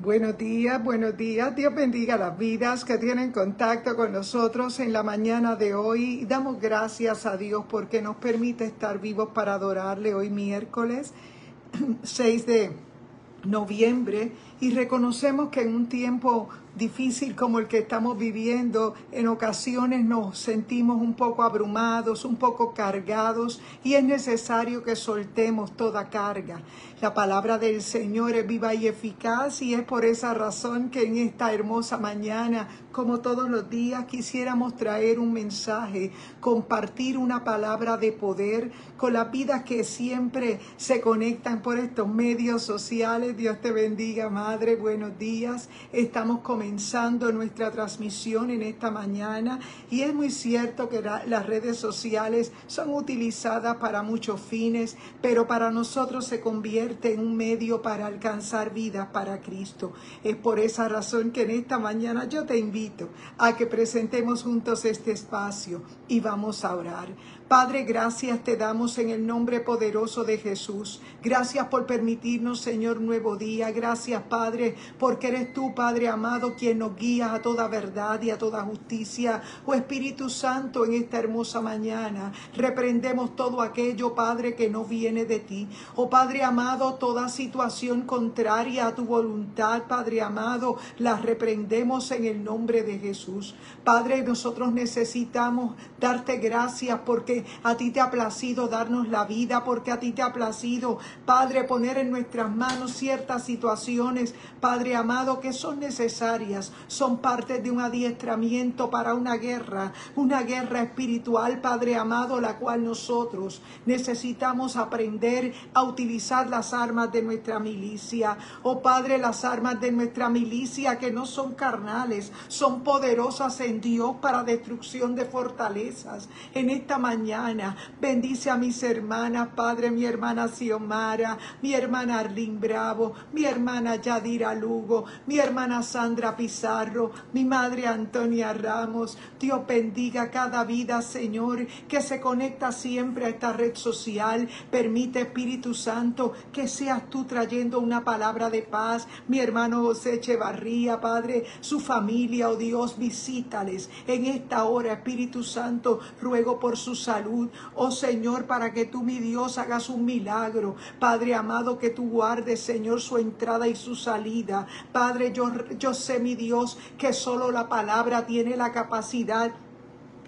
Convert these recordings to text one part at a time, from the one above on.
Buenos días. Dios bendiga las vidas que tienen contacto con nosotros en la mañana de hoy. Y damos gracias a Dios porque nos permite estar vivos para adorarle hoy miércoles 6 de noviembre, y reconocemos que en un tiempo difícil como el que estamos viviendo, en ocasiones nos sentimos un poco abrumados, un poco cargados, y es necesario que soltemos toda carga. La palabra del Señor es viva y eficaz, y es por esa razón que en esta hermosa mañana, como todos los días, quisiéramos traer un mensaje, compartir una palabra de poder con las vidas que siempre se conectan por estos medios sociales. Dios te bendiga, Madre. Buenos días. Estamos comenzando nuestra transmisión en esta mañana, y es muy cierto que las redes sociales son utilizadas para muchos fines, pero para nosotros se convierte en un medio para alcanzar vidas para Cristo. Es por esa razón que en esta mañana yo te invito a que presentemos juntos este espacio y vamos a orar. Padre, gracias te damos en el nombre poderoso de Jesús. Gracias por permitirnos, Señor, nuevo día. Gracias, Padre, porque eres tú, Padre amado, quien nos guía a toda verdad y a toda justicia. Oh Espíritu Santo, en esta hermosa mañana reprendemos todo aquello, Padre, que no viene de ti. Oh Padre amado, toda situación contraria a tu voluntad, Padre amado, la reprendemos en el nombre de Jesús. Padre, nosotros necesitamos darte gracias porque a ti te ha placido darnos la vida, porque a ti te ha placido, Padre, poner en nuestras manos ciertas situaciones, Padre amado, que son necesarias, son parte de un adiestramiento para una guerra espiritual, Padre amado, la cual nosotros necesitamos aprender a utilizar las armas de nuestra milicia. Oh Padre, las armas de nuestra milicia que no son carnales, son poderosas en Dios para destrucción de fortalezas. En esta mañana bendice a mis hermanas, Padre, mi hermana Xiomara, mi hermana Arlene Bravo, mi hermana Yadira Lugo, mi hermana Sandra Pizarro, mi madre Antonia Ramos. Dios bendiga cada vida, Señor, que se conecta siempre a esta red social. Permite, Espíritu Santo, que seas tú trayendo una palabra de paz. Mi hermano José Echevarría, Padre, su familia, oh Dios, visítales en esta hora, Espíritu Santo. Ruego por su salud, oh Señor, para que tú, mi Dios, hagas un milagro. Padre amado, que tú guardes, Señor, su entrada y su salida. Padre, yo sé, mi Dios, que solo la palabra tiene la capacidad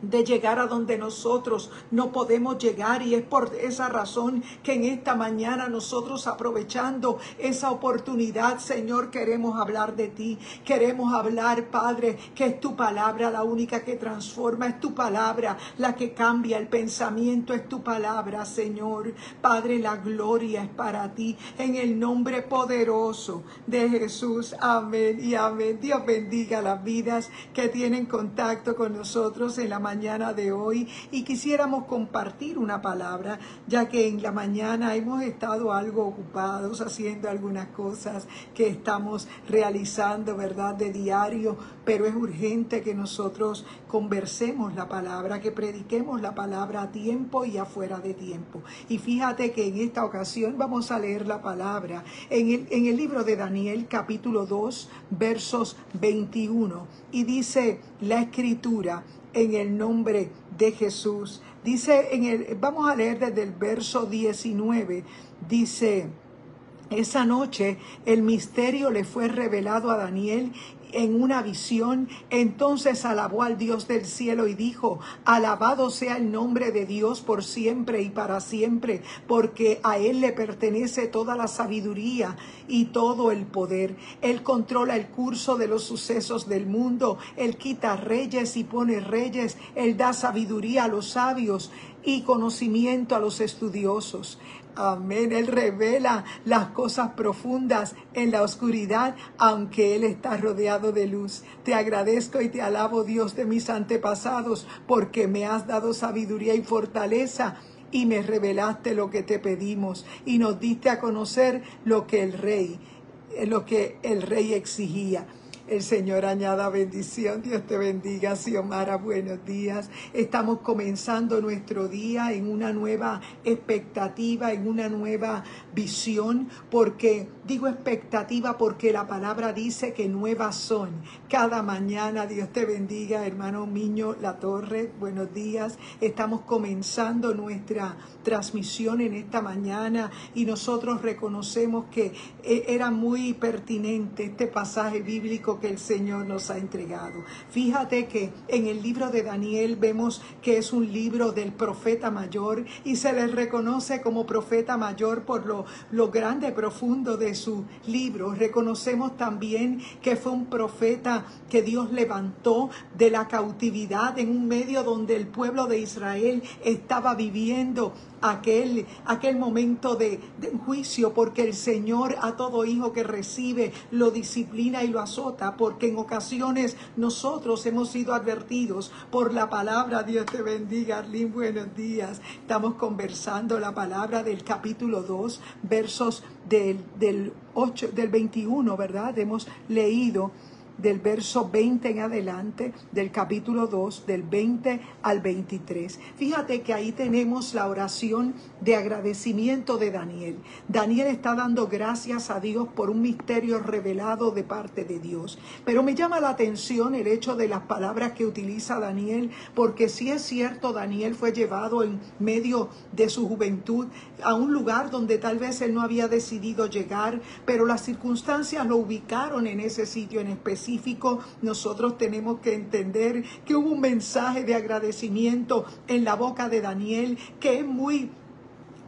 de llegar a donde nosotros no podemos llegar, y es por esa razón que en esta mañana nosotros, aprovechando esa oportunidad, Señor, queremos hablar de ti, queremos hablar, Padre, que es tu palabra la única que transforma, es tu palabra la que cambia el pensamiento, es tu palabra, Señor. Padre, la gloria es para ti, en el nombre poderoso de Jesús. Amén y amén. Dios bendiga las vidas que tienen contacto con nosotros en la mañana de hoy, y quisiéramos compartir una palabra, ya que en la mañana hemos estado algo ocupados haciendo algunas cosas que estamos realizando, ¿verdad?, de diario, pero es urgente que nosotros conversemos la palabra, que prediquemos la palabra a tiempo y afuera de tiempo. Y fíjate que en esta ocasión vamos a leer la palabra en el libro de Daniel, capítulo 2, versos 21, y dice la escritura, en el nombre de Jesús. Dice, vamos a leer desde el verso 19, dice: esa noche el misterio le fue revelado a Daniel en una visión. Entonces alabó al Dios del cielo y dijo: alabado sea el nombre de Dios por siempre y para siempre, porque a Él le pertenece toda la sabiduría y todo el poder. Él controla el curso de los sucesos del mundo. Él quita reyes y pone reyes. Él da sabiduría a los sabios y conocimiento a los estudiosos. Amén. Él revela las cosas profundas en la oscuridad, aunque Él está rodeado de luz. Te agradezco y te alabo, Dios de mis antepasados, porque me has dado sabiduría y fortaleza, y me revelaste lo que te pedimos, y nos diste a conocer lo que el rey exigía. El Señor añada bendición. Dios te bendiga, Xiomara. Buenos días. Estamos comenzando nuestro día en una nueva expectativa, en una nueva visión. Porque digo expectativa porque la palabra dice que nuevas son cada mañana. Dios te bendiga, hermano Miño La Torre. Buenos días. Estamos comenzando nuestra transmisión en esta mañana y nosotros reconocemos que era muy pertinente este pasaje bíblico que el Señor nos ha entregado. Fíjate que en el libro de Daniel vemos que es un libro del profeta mayor y se le reconoce como profeta mayor por lo grande y profundo de su libro. Reconocemos también que fue un profeta que Dios levantó de la cautividad en un medio donde el pueblo de Israel estaba viviendo aquel momento de juicio, porque el Señor a todo hijo que recibe lo disciplina y lo azota, porque en ocasiones nosotros hemos sido advertidos por la palabra. Dios te bendiga, Arlene, buenos días. Estamos conversando la palabra del capítulo 2, versos del 21, ¿verdad? Hemos leído del verso 20 en adelante, del capítulo 2, del 20 al 23. Fíjate que ahí tenemos la oración de agradecimiento de Daniel. Daniel está dando gracias a Dios por un misterio revelado de parte de Dios. Pero me llama la atención el hecho de las palabras que utiliza Daniel, porque si es cierto, Daniel fue llevado en medio de su juventud a un lugar donde tal vez él no había decidido llegar, pero las circunstancias lo ubicaron en ese sitio en específico. Nosotros tenemos que entender que hubo un mensaje de agradecimiento en la boca de Daniel que es muy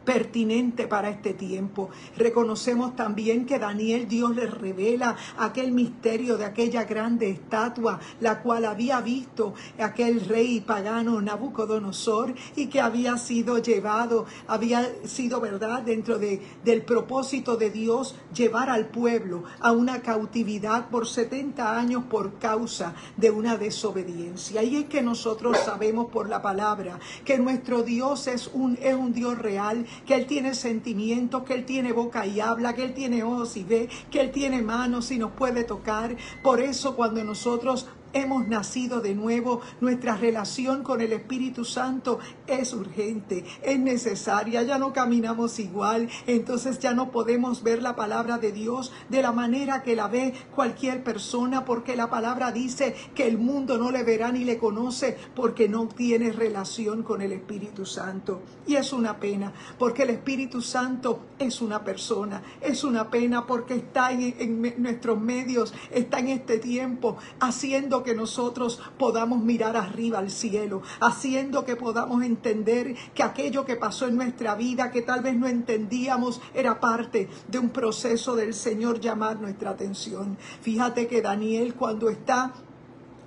pertinente para este tiempo. Reconocemos también que Daniel, Dios le revela aquel misterio de aquella grande estatua, la cual había visto aquel rey pagano Nabucodonosor y que había sido llevado, había sido, ¿verdad?, dentro del propósito de Dios, llevar al pueblo a una cautividad por 70 años por causa de una desobediencia. Y es que nosotros sabemos por la palabra que nuestro Dios es un Dios real, que Él tiene sentimientos, que Él tiene boca y habla, que Él tiene ojos y ve, que Él tiene manos y nos puede tocar. Por eso cuando nosotros hemos nacido de nuevo, nuestra relación con el Espíritu Santo es urgente, es necesaria. Ya no caminamos igual, entonces ya no podemos ver la palabra de Dios de la manera que la ve cualquier persona, porque la palabra dice que el mundo no le verá ni le conoce porque no tiene relación con el Espíritu Santo. Y es una pena, porque el Espíritu Santo es una persona. Es una pena porque está en nuestros medios, está en este tiempo haciendo que nosotros podamos mirar arriba al cielo, haciendo que podamos entender que aquello que pasó en nuestra vida, que tal vez no entendíamos, era parte de un proceso del Señor llamar nuestra atención. Fíjate que Daniel, cuando está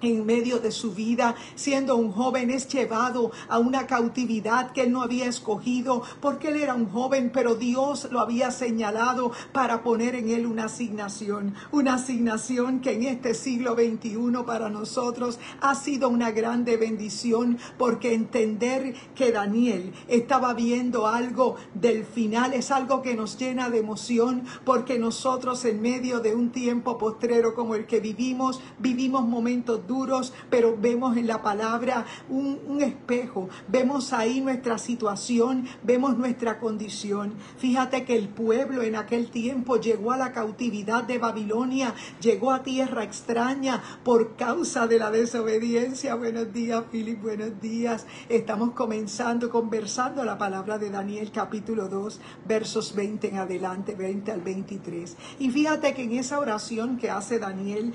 en medio de su vida, siendo un joven, es llevado a una cautividad que él no había escogido, porque él era un joven, pero Dios lo había señalado para poner en él una asignación que en este siglo XXI para nosotros ha sido una grande bendición, porque entender que Daniel estaba viendo algo del final es algo que nos llena de emoción, porque nosotros en medio de un tiempo postrero como el que vivimos momentos duros, pero vemos en la palabra un espejo, vemos ahí nuestra situación, vemos nuestra condición. Fíjate que el pueblo en aquel tiempo llegó a la cautividad de Babilonia, llegó a tierra extraña por causa de la desobediencia. Buenos días, Philip, buenos días. Estamos conversando la palabra de Daniel capítulo 2, versos 20 en adelante, 20 al 23. Y fíjate que en esa oración que hace Daniel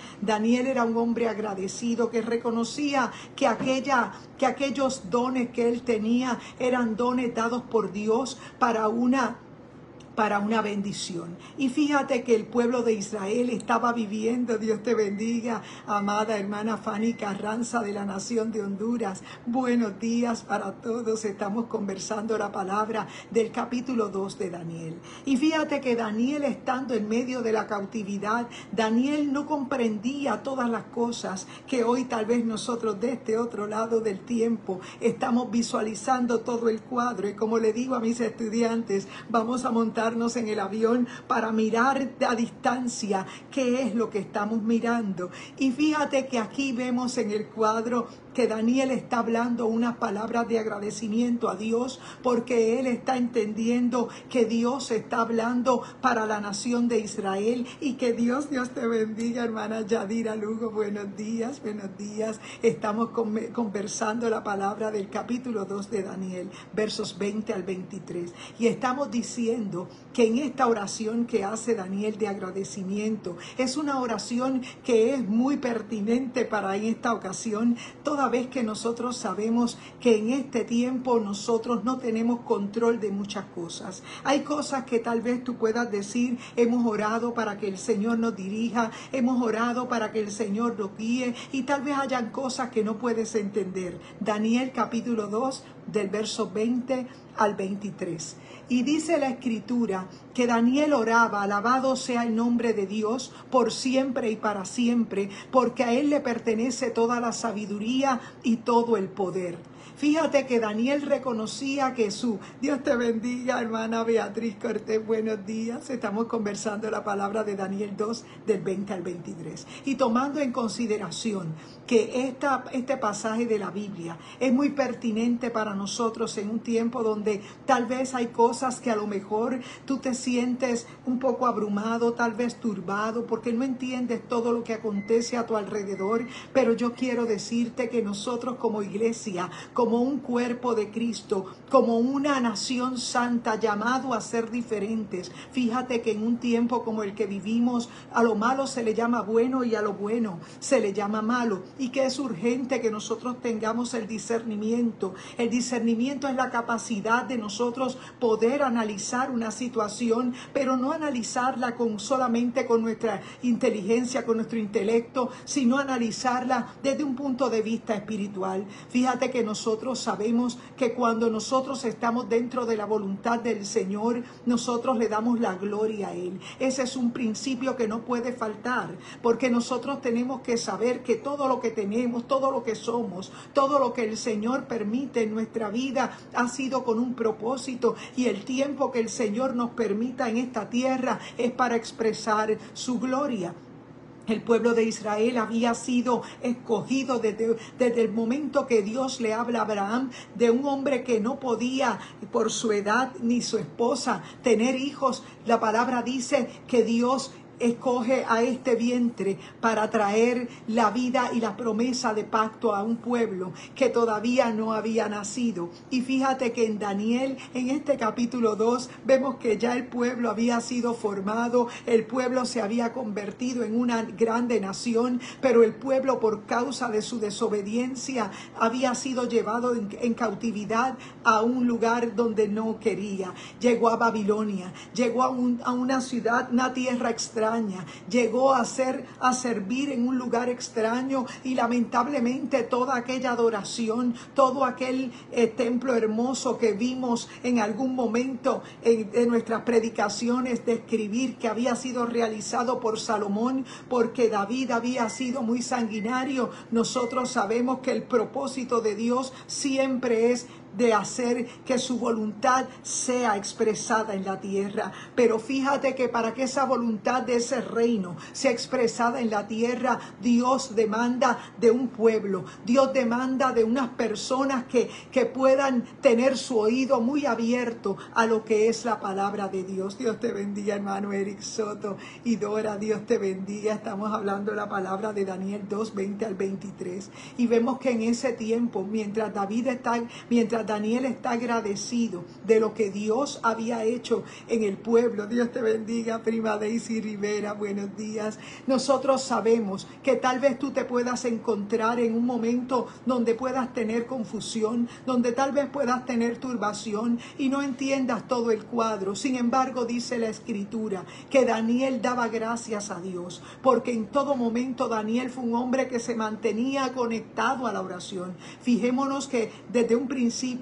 era un hombre agradecido, que reconocía que aquellos dones que él tenía eran dones dados por Dios para una bendición. Y fíjate que el pueblo de Israel estaba viviendo, Dios te bendiga, amada hermana Fanny Carranza de la Nación de Honduras. Buenos días para todos. Estamos conversando la palabra del capítulo 2 de Daniel. Y fíjate que Daniel, estando en medio de la cautividad, Daniel no comprendía todas las cosas que hoy tal vez nosotros de este otro lado del tiempo estamos visualizando todo el cuadro. Y como le digo a mis estudiantes, vamos a montar sentarnos en el avión para mirar a distancia qué es lo que estamos mirando. Y fíjate que aquí vemos en el cuadro que Daniel está hablando unas palabras de agradecimiento a Dios, porque él está entendiendo que Dios está hablando para la nación de Israel, y que Dios te bendiga, hermana Yadira Lugo, buenos días, buenos días. Estamos conversando la palabra del capítulo 2 de Daniel, versos 20 al 23, y estamos diciendo que en esta oración que hace Daniel de agradecimiento, es una oración que es muy pertinente para esta ocasión, toda vez que nosotros sabemos que en este tiempo nosotros no tenemos control de muchas cosas. Hay cosas que tal vez tú puedas decir: hemos orado para que el Señor nos dirija, hemos orado para que el Señor nos guíe, y tal vez hayan cosas que no puedes entender. Daniel capítulo 2 del verso 20 al 23. Y dice la Escritura que Daniel oraba: alabado sea el nombre de Dios por siempre y para siempre, porque a él le pertenece toda la sabiduría y todo el poder. Fíjate que Daniel reconocía que Dios te bendiga, hermana Beatriz Cortés, buenos días. Estamos conversando la palabra de Daniel 2, del 20 al 23. Y tomando en consideración que este pasaje de la Biblia es muy pertinente para nosotros en un tiempo donde tal vez hay cosas que a lo mejor tú te sientes un poco abrumado, tal vez turbado, porque no entiendes todo lo que acontece a tu alrededor. Pero yo quiero decirte que nosotros como iglesia, como un cuerpo de Cristo, como una nación santa llamado a ser diferentes, fíjate que en un tiempo como el que vivimos, a lo malo se le llama bueno y a lo bueno se le llama malo, y que es urgente que nosotros tengamos el discernimiento. El discernimiento es la capacidad de nosotros poder analizar una situación, pero no analizarla solamente con nuestra inteligencia, con nuestro intelecto, sino analizarla desde un punto de vista espiritual. Fíjate que nosotros sabemos que cuando nosotros estamos dentro de la voluntad del Señor, nosotros le damos la gloria a Él. Ese es un principio que no puede faltar, porque nosotros tenemos que saber que todo lo que tenemos, todo lo que somos, todo lo que el Señor permite en nuestra vida ha sido con un propósito, y el tiempo que el Señor nos permita en esta tierra es para expresar su gloria. El pueblo de Israel había sido escogido desde el momento que Dios le habla a Abraham, de un hombre que no podía por su edad ni su esposa tener hijos. La palabra dice que Dios escoge a este vientre para traer la vida y la promesa de pacto a un pueblo que todavía no había nacido. Y fíjate que en Daniel, en este capítulo 2, vemos que ya el pueblo había sido formado, el pueblo se había convertido en una grande nación, pero el pueblo, por causa de su desobediencia, había sido llevado en cautividad a un lugar donde no quería. Llegó a Babilonia, llegó a una ciudad, una tierra extraña, llegó a servir en un lugar extraño, y lamentablemente toda aquella adoración, todo aquel templo hermoso que vimos en algún momento en nuestras predicaciones, describir que había sido realizado por Salomón, porque David había sido muy sanguinario. Nosotros sabemos que el propósito de Dios siempre es de hacer que su voluntad sea expresada en la tierra. Pero fíjate que para que esa voluntad de ese reino sea expresada en la tierra, Dios demanda de un pueblo, Dios demanda de unas personas que puedan tener su oído muy abierto a lo que es la palabra de Dios. Dios te bendiga, hermano Eric Soto y Dora, Dios te bendiga. Estamos hablando de la palabra de Daniel 2, 20 al 23, y vemos que en ese tiempo, mientras Daniel está agradecido de lo que Dios había hecho en el pueblo. Dios te bendiga, prima Daisy Rivera, buenos días. Nosotros sabemos que tal vez tú te puedas encontrar en un momento donde puedas tener confusión, donde tal vez puedas tener turbación y no entiendas todo el cuadro. Sin embargo, dice la Escritura que Daniel daba gracias a Dios, porque en todo momento Daniel fue un hombre que se mantenía conectado a la oración. Fijémonos que desde un principio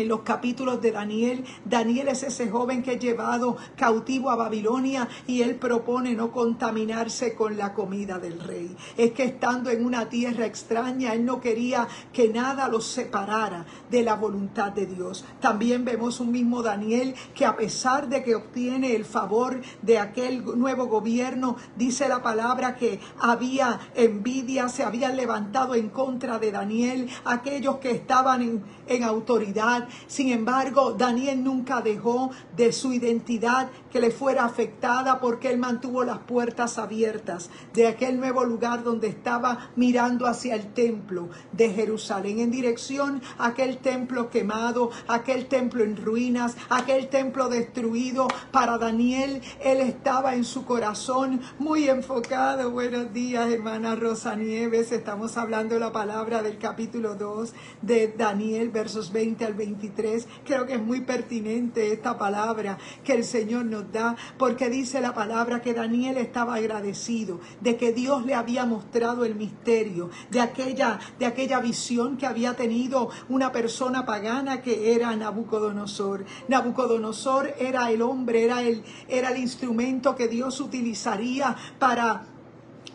en los capítulos de Daniel. Daniel es ese joven que es llevado cautivo a Babilonia y él propone no contaminarse con la comida del rey. Es que estando en una tierra extraña, él no quería que nada los separara de la voluntad de Dios. También vemos un mismo Daniel que, a pesar de que obtiene el favor de aquel nuevo gobierno, dice la palabra que había envidia, se habían levantado en contra de Daniel aquellos que estaban en autoridad. Sin embargo, Daniel nunca dejó de su identidad que le fuera afectada, porque él mantuvo las puertas abiertas de aquel nuevo lugar donde estaba, mirando hacia el templo de Jerusalén, en dirección a aquel templo quemado, aquel templo en ruinas, aquel templo destruido. Para Daniel, él estaba en su corazón muy enfocado. Buenos días, hermana Rosa Nieves. Estamos hablando de la palabra del capítulo 2 de Daniel, versos 20 al 23. Creo que es muy pertinente esta palabra que el Señor nos da, porque dice la palabra que Daniel estaba agradecido de que Dios le había mostrado el misterio de aquella visión que había tenido una persona pagana que era Nabucodonosor. Nabucodonosor era el hombre, era el instrumento que Dios utilizaría para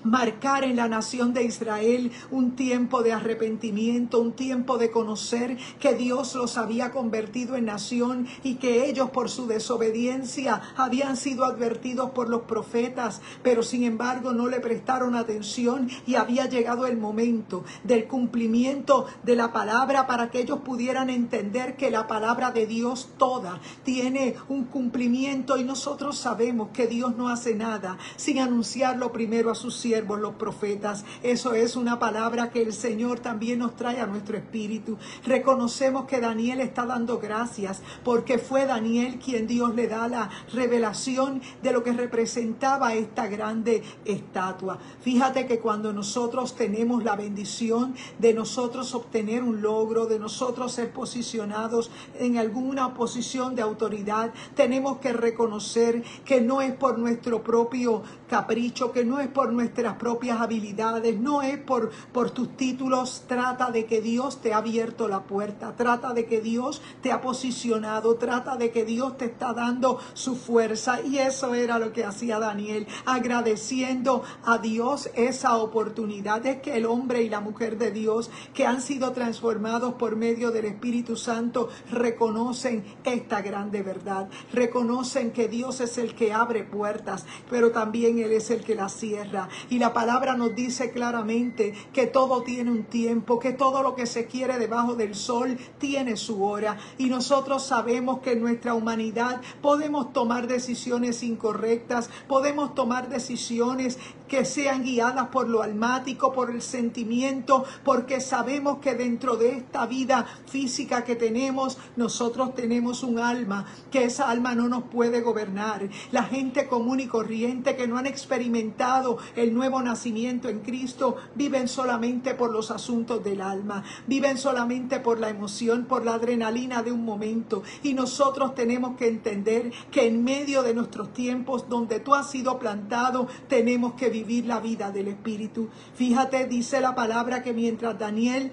marcar en la nación de Israel un tiempo de arrepentimiento, un tiempo de conocer que Dios los había convertido en nación y que ellos, por su desobediencia, habían sido advertidos por los profetas, pero sin embargo no le prestaron atención, y había llegado el momento del cumplimiento de la palabra para que ellos pudieran entender que la palabra de Dios toda tiene un cumplimiento, y nosotros sabemos que Dios no hace nada sin anunciarlo primero a sus siervos, los profetas. Eso es una palabra que el Señor también nos trae a nuestro espíritu. Reconocemos que Daniel está dando gracias porque fue Daniel quien Dios le da la revelación de lo que representaba esta grande estatua. Fíjate que cuando nosotros tenemos la bendición de nosotros obtener un logro, de nosotros ser posicionados en alguna posición de autoridad, tenemos que reconocer que no es por nuestro propio capricho, que no es por nuestras propias habilidades, no es por tus títulos. Trata de que Dios te ha abierto la puerta, trata de que Dios te ha posicionado, trata de que Dios te está dando su fuerza. Y eso era lo que hacía Daniel, agradeciendo a Dios esa oportunidad. Es que el hombre y la mujer de Dios que han sido transformados por medio del Espíritu Santo reconocen esta grande verdad, reconocen que Dios es el que abre puertas, pero también Él es el que las cierra. Y la palabra nos dice claramente que todo tiene un tiempo, que todo lo que se quiere debajo del sol tiene su hora. Y nosotros sabemos que en nuestra humanidad podemos tomar decisiones incorrectas, podemos tomar decisiones que sean guiadas por lo almático, por el sentimiento, porque sabemos que dentro de esta vida física que tenemos, nosotros tenemos un alma, que esa alma no nos puede gobernar. La gente común y corriente que no han experimentado el nuevo nacimiento en Cristo viven solamente por los asuntos del alma, viven solamente por la emoción, por la adrenalina de un momento. Y nosotros tenemos que entender que en medio de nuestros tiempos donde tú has sido plantado, tenemos que vivir la vida del Espíritu. Fíjate, dice la palabra que mientras Daniel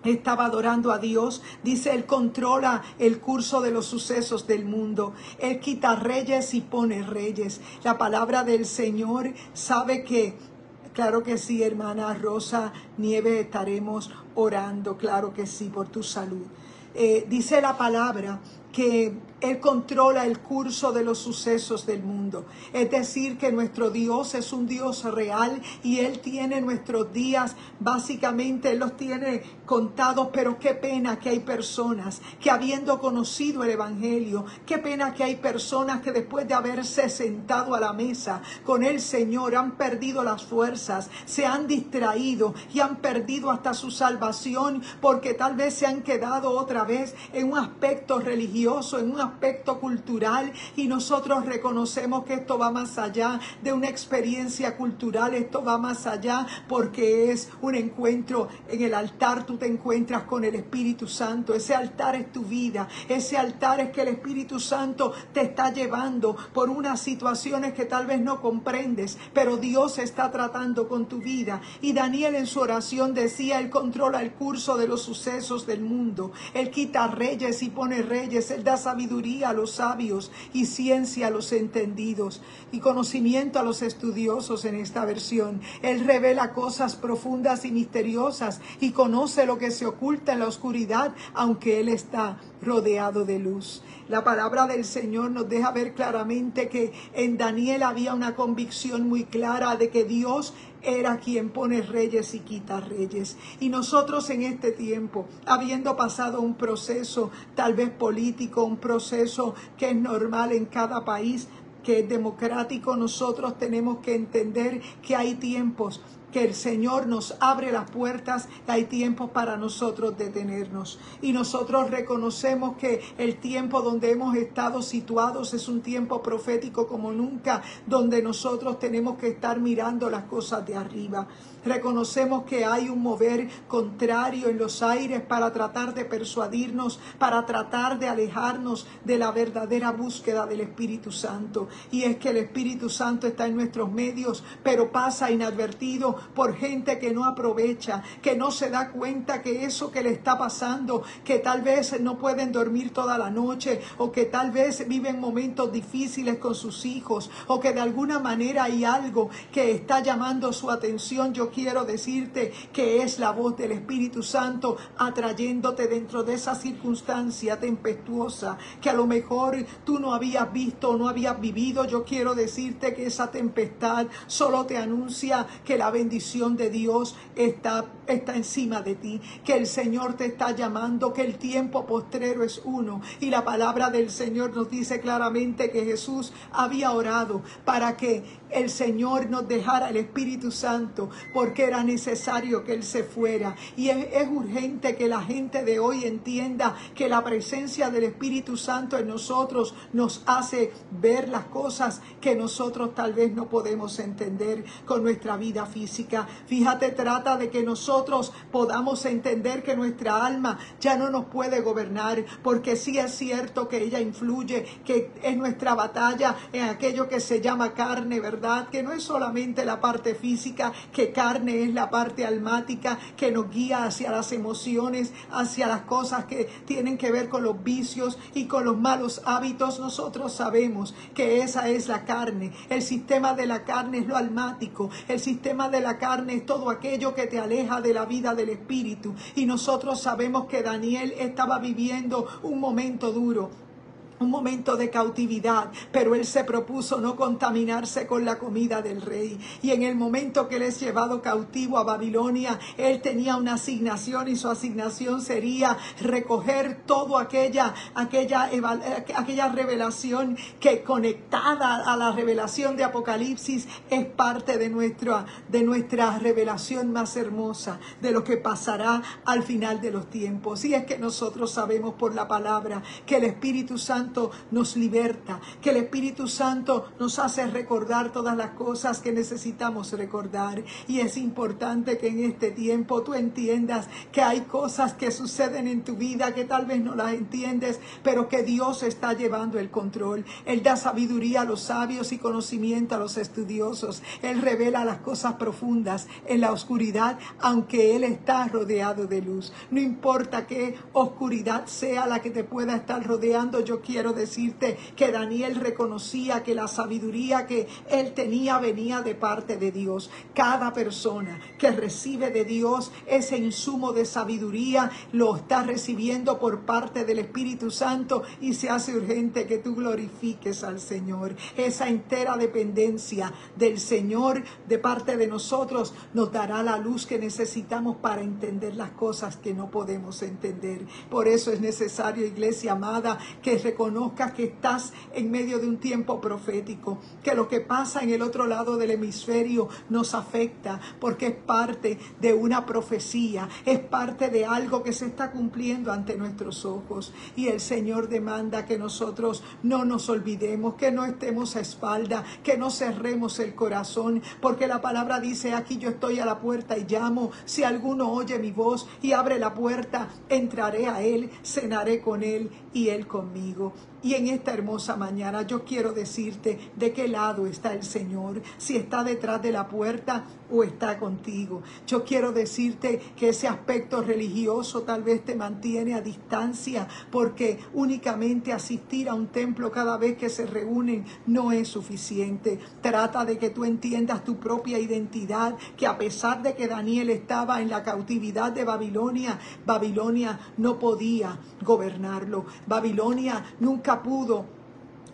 estaba adorando a Dios, dice, Él controla el curso de los sucesos del mundo. Él quita reyes y pone reyes. La palabra del Señor sabe que, claro que sí, hermana Rosa Nieves, estaremos orando, claro que sí, por tu salud. Dice la palabra que Él controla el curso de los sucesos del mundo. Es decir, que nuestro Dios es un Dios real y Él tiene nuestros días, básicamente Él los tiene contados. Pero qué pena que hay personas que, habiendo conocido el Evangelio, qué pena que hay personas que después de haberse sentado a la mesa con el Señor han perdido las fuerzas, se han distraído y han perdido hasta su salvación, porque tal vez se han quedado otra vez en un aspecto religioso religioso, en un aspecto cultural, y nosotros reconocemos que esto va más allá de una experiencia cultural, esto va más allá porque es un encuentro. En el altar tú te encuentras con el Espíritu Santo. Ese altar es tu vida, ese altar es que el Espíritu Santo te está llevando por unas situaciones que tal vez no comprendes, pero Dios está tratando con tu vida. Y Daniel en su oración decía: Él controla el curso de los sucesos del mundo, Él quita reyes y pone reyes, Él da sabiduría a los sabios y ciencia a los entendidos y conocimiento a los estudiosos. En esta versión Él revela cosas profundas y misteriosas y conoce lo que se oculta en la oscuridad, aunque Él está rodeado de luz. La palabra del Señor nos deja ver claramente que en Daniel había una convicción muy clara de que Dios era quien pone reyes y quita reyes. Y nosotros en este tiempo, habiendo pasado un proceso tal vez político, un proceso que es normal en cada país, que es democrático, nosotros tenemos que entender que hay tiempos que el Señor nos abre las puertas, hay tiempos para nosotros detenernos. Y nosotros reconocemos que el tiempo donde hemos estado situados es un tiempo profético como nunca, donde nosotros tenemos que estar mirando las cosas de arriba. Reconocemos que hay un mover contrario en los aires para tratar de persuadirnos, para tratar de alejarnos de la verdadera búsqueda del Espíritu Santo. Y es que el Espíritu Santo está en nuestros medios, pero pasa inadvertido por gente que no aprovecha, que no se da cuenta que eso que le está pasando, que tal vez no pueden dormir toda la noche, o que tal vez viven momentos difíciles con sus hijos, o que de alguna manera hay algo que está llamando su atención. Yo quiero decirte que es la voz del Espíritu Santo atrayéndote dentro de esa circunstancia tempestuosa que a lo mejor tú no habías visto o no habías vivido. Yo quiero decirte que esa tempestad solo te anuncia que la bendición de Dios está encima de ti, que el Señor te está llamando, que el tiempo postrero es uno. Y la palabra del Señor nos dice claramente que Jesús había orado para que el Señor nos dejara el Espíritu Santo, porque era necesario que Él se fuera. Y es urgente que la gente de hoy entienda que la presencia del Espíritu Santo en nosotros nos hace ver las cosas que nosotros tal vez no podemos entender con nuestra vida física. Fíjate, trata de que nosotros podamos entender que nuestra alma ya no nos puede gobernar, porque sí es cierto que ella influye, que es nuestra batalla en aquello que se llama carne, ¿verdad? Que no es solamente la parte física, que carne es la parte almática que nos guía hacia las emociones, hacia las cosas que tienen que ver con los vicios y con los malos hábitos. Nosotros sabemos que esa es la carne. El sistema de la carne es lo almático. El sistema de la carne es todo aquello que te aleja de la vida del Espíritu. Y nosotros sabemos que Daniel estaba viviendo un momento duro, un momento de cautividad, pero él se propuso no contaminarse con la comida del rey. Y en el momento que él es llevado cautivo a Babilonia, él tenía una asignación, y su asignación sería recoger toda aquella revelación que, conectada a la revelación de Apocalipsis, es parte de nuestra revelación más hermosa, de lo que pasará al final de los tiempos. Y es que nosotros sabemos por la palabra que el Espíritu Santo nos liberta, que el Espíritu Santo nos hace recordar todas las cosas que necesitamos recordar. Y es importante que en este tiempo tú entiendas que hay cosas que suceden en tu vida que tal vez no las entiendes, pero que Dios está llevando el control. Él da sabiduría a los sabios y conocimiento a los estudiosos. Él revela las cosas profundas en la oscuridad, aunque Él está rodeado de luz. No importa qué oscuridad sea la que te pueda estar rodeando, yo quiero decirte que Daniel reconocía que la sabiduría que él tenía venía de parte de Dios. Cada persona que recibe de Dios ese insumo de sabiduría lo está recibiendo por parte del Espíritu Santo, y se hace urgente que tú glorifiques al Señor. Esa entera dependencia del Señor de parte de nosotros nos dará la luz que necesitamos para entender las cosas que no podemos entender. Por eso es necesario, iglesia amada, que reconozcamos reconozcas que estás en medio de un tiempo profético, que lo que pasa en el otro lado del hemisferio nos afecta porque es parte de una profecía, es parte de algo que se está cumpliendo ante nuestros ojos. Y el Señor demanda que nosotros no nos olvidemos, que no estemos a espalda, que no cerremos el corazón, porque la palabra dice: aquí yo estoy a la puerta y llamo. Si alguno oye mi voz y abre la puerta, entraré a él, cenaré con él y él conmigo. Y en esta hermosa mañana yo quiero decirte de qué lado está el Señor, si está detrás de la puerta o está contigo. Yo quiero decirte que ese aspecto religioso tal vez te mantiene a distancia, porque únicamente asistir a un templo cada vez que se reúnen no es suficiente. Trata de que tú entiendas tu propia identidad, que a pesar de que Daniel estaba en la cautividad de Babilonia, Babilonia no podía gobernarlo. Babilonia nunca pudo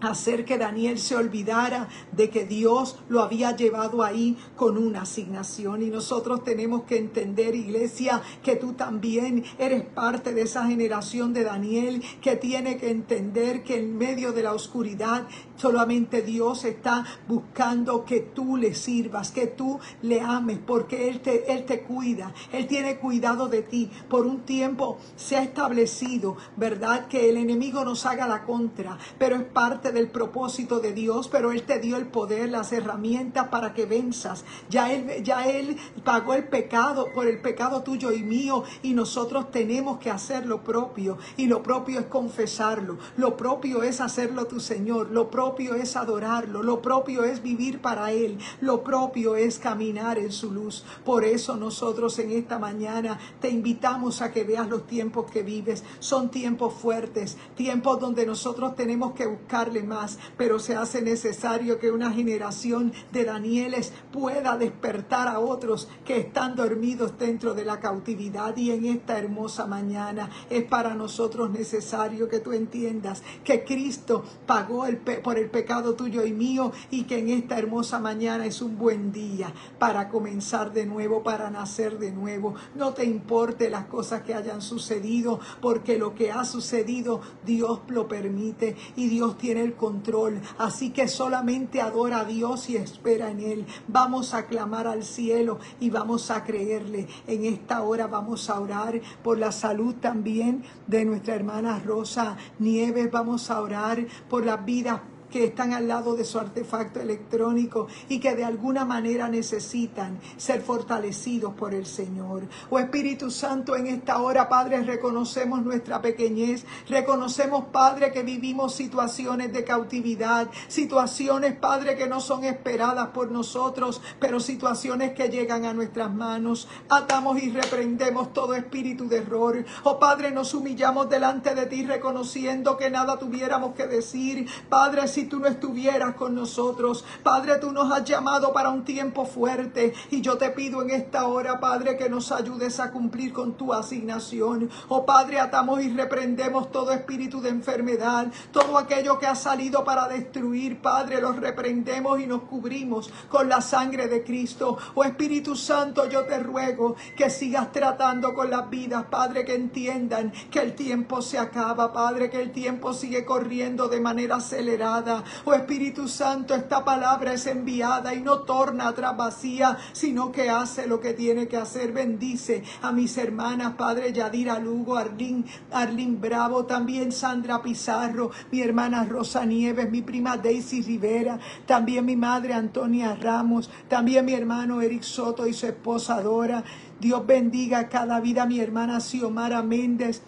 hacer que Daniel se olvidara de que Dios lo había llevado ahí con una asignación. Y nosotros tenemos que entender, iglesia, que tú también eres parte de esa generación de Daniel, que tiene que entender que en medio de la oscuridad solamente Dios está buscando que tú le sirvas, que tú le ames, porque Él te cuida, Él tiene cuidado de ti. Por un tiempo se ha establecido, ¿verdad?, que el enemigo nos haga la contra, pero es parte del propósito de Dios. Pero Él te dio el poder, las herramientas para que venzas. Ya Él pagó el pecado por el pecado tuyo y mío, y nosotros tenemos que hacer lo propio, y lo propio es confesarlo, lo propio es hacerlo tu Señor, lo propio es adorarlo, lo propio es vivir para Él, lo propio es caminar en su luz. Por eso nosotros en esta mañana te invitamos a que veas los tiempos que vives. Son tiempos fuertes, tiempos donde nosotros tenemos que buscarle más, pero se hace necesario que una generación de Danieles pueda despertar a otros que están dormidos dentro de la cautividad. Y en esta hermosa mañana es para nosotros necesario que tú entiendas que Cristo pagó por el pecado tuyo y mío, y que en esta hermosa mañana es un buen día para comenzar de nuevo, para nacer de nuevo. No te importe las cosas que hayan sucedido, porque lo que ha sucedido Dios lo permite y Dios tiene el control. Así que solamente adora a Dios y espera en Él. Vamos a clamar al cielo y vamos a creerle. En esta hora vamos a orar por la salud también de nuestra hermana Rosa Nieves. Vamos a orar por las vidas que están al lado de su artefacto electrónico y que de alguna manera necesitan ser fortalecidos por el Señor. Oh Espíritu Santo, en esta hora, Padre, reconocemos nuestra pequeñez, reconocemos, Padre, que vivimos situaciones de cautividad, situaciones, Padre, que no son esperadas por nosotros, pero situaciones que llegan a nuestras manos. Atamos y reprendemos todo espíritu de error. Oh Padre, nos humillamos delante de ti, reconociendo que nada tuviéramos que decir, Padre, si tú no estuvieras con nosotros. Padre, tú nos has llamado para un tiempo fuerte, y yo te pido en esta hora, Padre, que nos ayudes a cumplir con tu asignación. Oh Padre, atamos y reprendemos todo espíritu de enfermedad, todo aquello que ha salido para destruir, Padre, los reprendemos y nos cubrimos con la sangre de Cristo. Oh Espíritu Santo, yo te ruego que sigas tratando con las vidas, Padre, que entiendan que el tiempo se acaba, Padre, que el tiempo sigue corriendo de manera acelerada. Oh Espíritu Santo, esta palabra es enviada y no torna atrás vacía, sino que hace lo que tiene que hacer. Bendice a mis hermanas, Padre, Yadira Lugo, Arlín Bravo, también Sandra Pizarro, mi hermana Rosa Nieves, mi prima Daisy Rivera, también mi madre Antonia Ramos, también mi hermano Eric Soto y su esposa Dora. Dios bendiga cada vida, mi hermana Xiomara Méndez,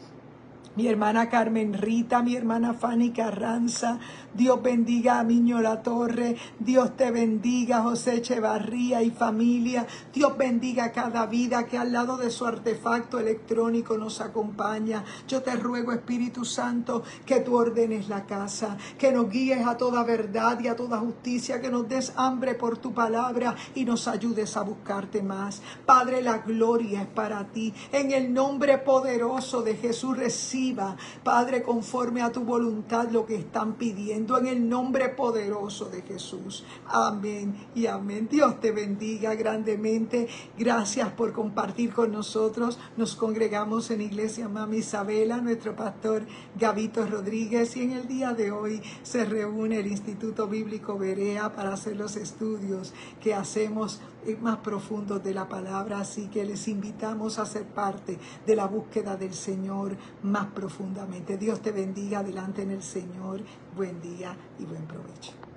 mi hermana Carmen Rita, mi hermana Fanny Carranza. Dios bendiga a Miño La Torre. Dios te bendiga, José Echevarría y familia. Dios bendiga a cada vida que al lado de su artefacto electrónico nos acompaña. Yo te ruego, Espíritu Santo, que tú ordenes la casa, que nos guíes a toda verdad y a toda justicia, que nos des hambre por tu palabra y nos ayudes a buscarte más. Padre, la gloria es para ti. En el nombre poderoso de Jesús recibe reciba, Padre, conforme a tu voluntad lo que están pidiendo en el nombre poderoso de Jesús. Amén y amén. Dios te bendiga grandemente. Gracias por compartir con nosotros. Nos congregamos en Iglesia Mami Isabela, nuestro pastor Gabito Rodríguez, y en el día de hoy se reúne el Instituto Bíblico Berea para hacer los estudios que hacemos más profundos de la palabra, así que les invitamos a ser parte de la búsqueda del Señor más profundamente. Dios te bendiga, adelante en el Señor. Buen día y buen provecho.